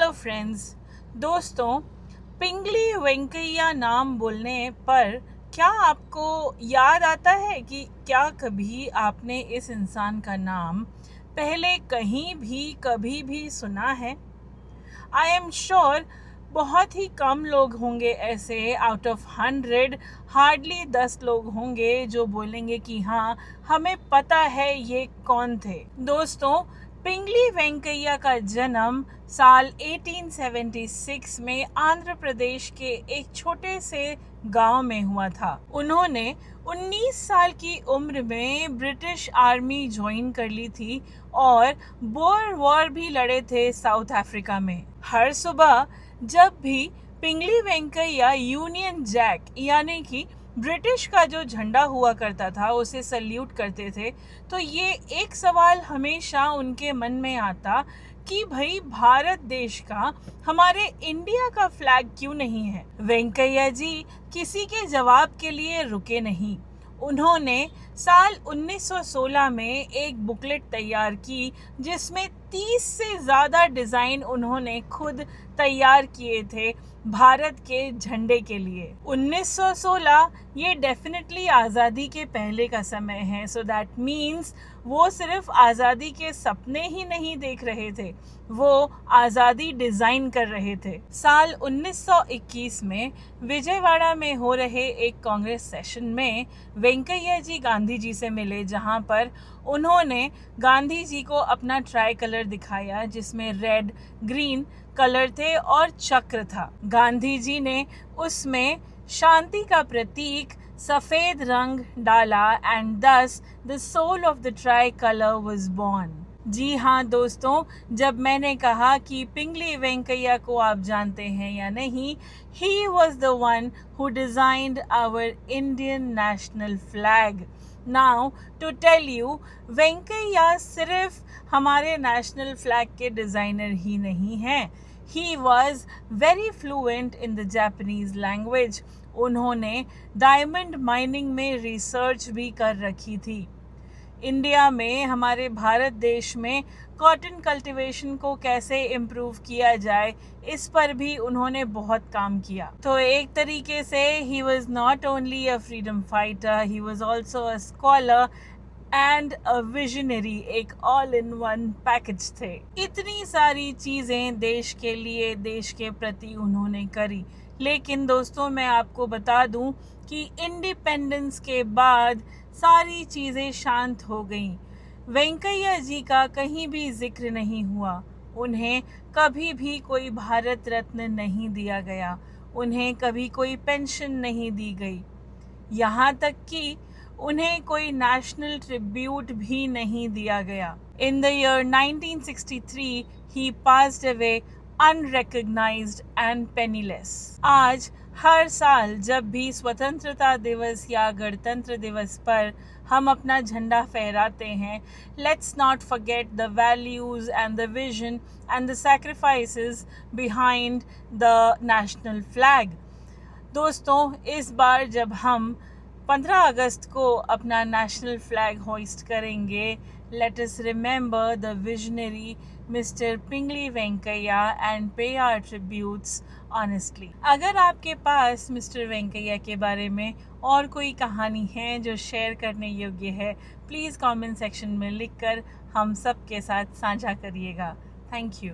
Hello friends, दोस्तों, पिंगली वेंकैया नाम बोलने पर क्या आपको याद आता है कि क्या कभी आपने इस इंसान का नाम पहले कहीं भी कभी भी सुना है? आई एम श्योर बहुत ही कम लोग होंगे ऐसे, आउट ऑफ 100 हार्डली 10 लोग होंगे जो बोलेंगे कि हाँ, हमें पता है ये कौन थे। दोस्तों, पिंगली वेंकैया का जन्म साल 1876 में आंध्र प्रदेश के एक छोटे से गांव में हुआ था। उन्होंने 19 साल की उम्र में ब्रिटिश आर्मी ज्वाइन कर ली थी और बोअर वॉर भी लड़े थे साउथ अफ्रीका में। हर सुबह जब भी पिंगली वेंकैया यूनियन जैक यानी कि ब्रिटिश का जो झंडा हुआ करता था उसे सल्यूट करते थे, तो ये एक सवाल हमेशा उनके मन में आता कि भाई भारत देश का, हमारे इंडिया का फ्लैग क्यों नहीं है। वेंकैया जी किसी के जवाब के लिए रुके नहीं। उन्होंने साल 1916 में एक बुकलेट तैयार की जिसमें 30 से ज़्यादा डिज़ाइन उन्होंने खुद तैयार किए थे भारत के झंडे के लिए। 1916 ये डेफिनेटली आज़ादी के पहले का समय है, सो दैट मीन्स वो सिर्फ आज़ादी के सपने ही नहीं देख रहे थे, वो आज़ादी डिज़ाइन कर रहे थे। साल 1921 में विजयवाड़ा में हो रहे एक कांग्रेस सेशन में वेंकैया जी गांधी जी से मिले, जहां पर उन्होंने गांधी जी को अपना ट्राई कलर दिखाया जिसमें रेड ग्रीन कलर थे और चक्र था। गांधी जी ने उसमें शांति का प्रतीक सफेद रंग डाला and thus the soul of the tricolour was born. जी हाँ दोस्तों, जब मैंने कहा कि पिंगली वेंकैया को आप जानते हैं या नहीं, he was the one who designed our Indian national flag. Now to tell you, Venkaiah सिर्फ हमारे नेशनल फ्लैग के डिज़ाइनर ही नहीं हैं, he was very fluent in the Japanese language. उन्होंने डायमंड माइनिंग में रिसर्च भी कर रखी थी। इंडिया में, हमारे भारत देश में कॉटन कल्टीवेशन को कैसे इम्प्रूव किया जाए, इस पर भी उन्होंने बहुत काम किया। तो एक तरीके से he was not only a freedom fighter, he was also a scholar and a visionary, एक ऑल इन वन पैकेज थे। इतनी सारी चीज़ें देश के लिए, देश के प्रति उन्होंने करी। लेकिन दोस्तों, मैं आपको बता दूं कि इंडिपेंडेंस के बाद सारी चीज़ें शांत हो गईं। वेंकैया जी का कहीं भी जिक्र नहीं हुआ। उन्हें कभी भी कोई भारत रत्न नहीं दिया गया, उन्हें कभी कोई पेंशन नहीं दी गई, यहाँ तक कि उन्हें कोई नेशनल ट्रिब्यूट भी नहीं दिया गया। In the year 1963 he passed away unrecognised and penniless. आज हर साल जब भी स्वतंत्रता दिवस या गणतंत्र दिवस पर हम अपना झंडा फहराते हैं, let's not forget the values and the vision and the sacrifices behind the national flag. दोस्तों, इस बार जब हम 15 अगस्त को अपना नेशनल फ्लैग होइस्ट करेंगे, let us remember the visionary mister Pingali Venkaiah and पे आवर ट्रिब्यूट्स ऑनेस्टली। अगर आपके पास मिस्टर वेंकैया के बारे में और कोई कहानी है जो शेयर करने योग्य है, प्लीज़ कमेंट सेक्शन में लिखकर हम सब के साथ साझा करिएगा। Thank you.